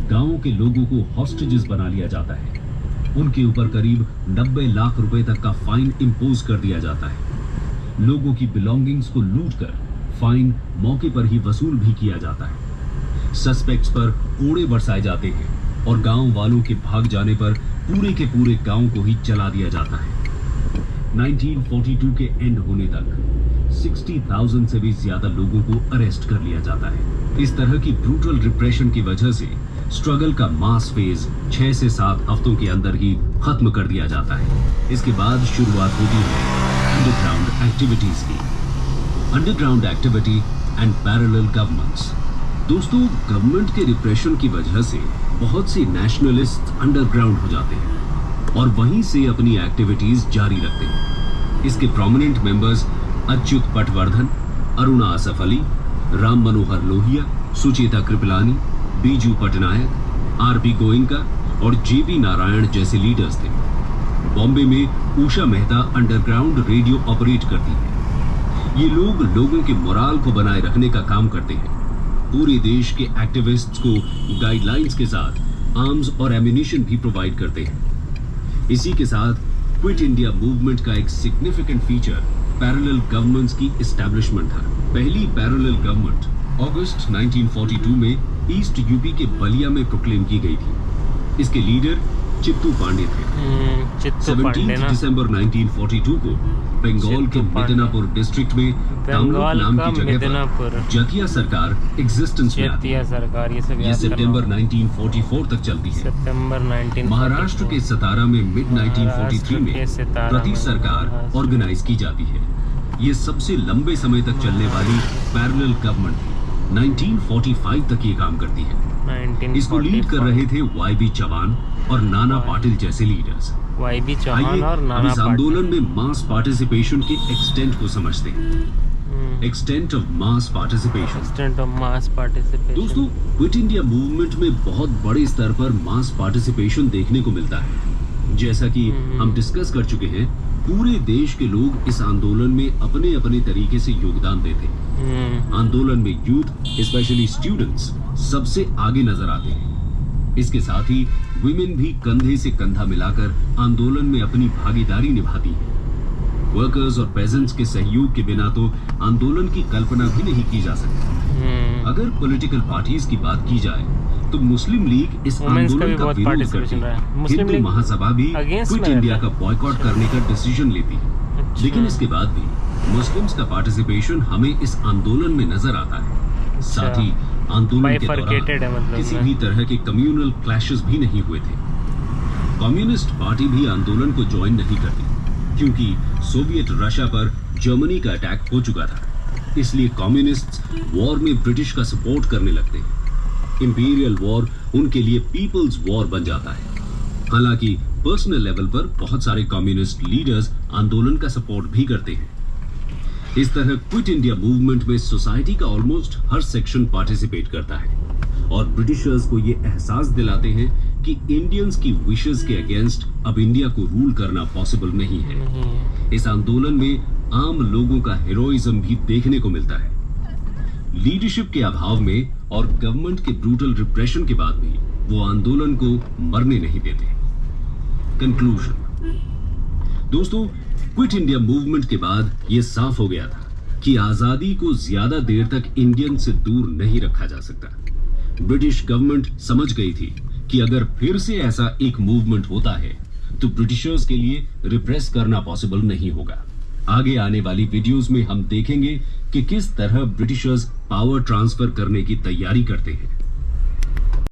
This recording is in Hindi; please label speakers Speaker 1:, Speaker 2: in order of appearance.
Speaker 1: गांव के लोगों को हॉस्टेजेस बना लिया जाता है। उनके ऊपर करीब 90 लाख रुपए तक का फाइन इंपोज कर दिया जाता है। लोगों की बिलोंगिंग्स को लूटकर फाइन मौके पर ही वसूल भी किया जाता है। सस्पेक्ट्स पर कोड़े बरसाए जाते हैं और गांव वालों के भाग जाने पर पूरे के पूरे गांव को ही जला दिया जाता है। 1942 के एंड होने तक 60,000 से भी ज्यादा लोगों को अरेस्ट कर लिया जाता है। इस तरह की ब्रूटल रिप्रेशन की वजह से स्ट्रगल का मास फेज 6 से 7 हफ्तों के अंदर ही खत्म कर दिया जाता है। इसके बाद शुरुआत होती है अंडरग्राउंड एक्टिविटीज की। Underground activity and parallel governments. दोस्तों, गवर्नमेंट के रिप्रेशन की वजह से बहुत से नेशनलिस्ट अंडरग्राउंड हो जाते हैं और वहीं से अपनी एक्टिविटीज जारी रखते हैं। इसके prominent members Achyut Patwardhan, Aruna Asaf Ali, Ram Manohar Lohia, Sucheta Kripalani, Biju Patnaik, RP Goenka और जेपी नारायण जैसे लीडर्स थे। बॉम्बे में Usha Mehta underground radio operate करती है। ये लोग लोगों के मोराल को बनाए रखने का काम करते हैं। पूरे देश के एक्टिविस्ट्स को गाइडलाइंस के साथ आर्म्स और एम्यूनिशन भी प्रोवाइड करते हैं। इसी के साथ क्विट इंडिया मूवमेंट का एक सिग्निफिकेंट फीचर पैरेलल गवर्नमेंट्स की एस्टैब्लिशमेंट था। पहली पैरेलल गवर्नमेंट अगस्त 1942 में ईस्ट यूपी के बलिया में प्रोक्लेम की गई थी। इसके लीडर चित्तू पांडे थे। 17 दिसंबर 1942 को बंगाल के मिदनापुर डिस्ट्रिक्ट में तमलुक नाम की जगह पर जतिया सरकार एग्जिस्टेंस में आती है। ये सितंबर 1944 तक चलती है। महाराष्ट्र के सतारा में मिड 1943 में प्रति सरकार ऑर्गेनाइज की जाती है। ये सबसे लंबे समय तक चलने वाली पैरेलल गवर्नमेंट थी। 1945 तक ये काम करती है। इसको लीड कर रहे थे वाई.बी. चौहान और नाना पाटिल जैसे लीडर्स।
Speaker 2: वाई.बी. चौहान और नाना
Speaker 1: इस आंदोलन में मास पार्टिसिपेशन के एक्सटेंट को समझते हैं। Extent of mass participation. दोस्तों, क्विट इंडिया मूवमेंट में बहुत बड़े स्तर पर मास पार्टिसिपेशन देखने को मिलता है। जैसा कि हम डिस्कस कर चुके हैं, पूरे देश के लोग इस आंदोलन में अपने अपने तरीके से योगदान देते हैं। आंदोलन में यूथ, स्पेशली स्टूडेंट्स, सबसे आगे नजर आते हैं। इसके साथ ही विमेन भी कंधे से कंधा मिलाकर आंदोलन में अपनी भागीदारी निभाती है। वर्कर्स और पेजेंट्स के सहयोग के बिना तो आंदोलन की कल्पना भी नहीं की जा सकती। अगर पॉलिटिकल पार्टीज की बात की जाए तो मुस्लिम लीग इस आंदोलन का विरोध करती है। हिंदू महासभा भी क्विट इंडिया का बॉयकॉट करने का डिसीजन लेती है। लेकिन इसके बाद भी मुस्लिम्स का पार्टिसिपेशन हमें इस आंदोलन में नजर आता है। साथ ही आंदोलन के दौरान किसी भी तरह के कम्युनल क्लैशेस भी नहीं हुए थे। कम्युनिस्ट पार्टी भी आंदोलन को ज्वाइन नहीं करती, क्योंकि सोवियत रशिया पर जर्मनी का अटैक हो चुका था। इसलिए कम्युनिस्ट्स वॉर में ब्रिटिश का सपोर्ट करने लगते हैं। इंपीरियल वॉर उनके लिए पीपल्स वॉर बन जाता है। हालांकि पर्सनल लेवल पर बहुत सारे कम्युनिस्ट लीडर्स आंदोलन का सपोर्ट भी करते हैं। इस तरह क्विट इंडिया मूवमेंट में सोसाइटी का ऑलमोस्ट हर सेक्शन पार्टिसिपेट करता है और ब्रिटिशर्स को ये एहसास दिलाते हैं कि इंडियंस की विशेस के अगेंस्ट अब इंडिया को रूल करना पॉसिबल नहीं है। इस आंदोलन में आम लोगों का हीरोइज्म भी देखने को मिलता है। लीडरशिप के अभाव में और गवर्नमेंट के ब्रूटल रिप्रेशन के बाद भी वो आंदोलन को मरने नहीं देते। कंक्लूजन। दोस्तों, क्विट इंडिया मूवमेंट के बाद ये साफ हो गया था कि आजादी को ज्यादा देर तक इंडियन से दूर नहीं रखा जा सकता। ब्रिटिश गवर्नमेंट समझ गई थी कि अगर फिर से ऐसा एक मूवमेंट होता है तो ब्रिटिशर्स के लिए रिप्रेस करना पॉसिबल नहीं होगा। आगे आने वाली वीडियोस में हम देखेंगे कि किस तरह ब्रिटिशर्स पावर ट्रांसफर करने की तैयारी करते हैं।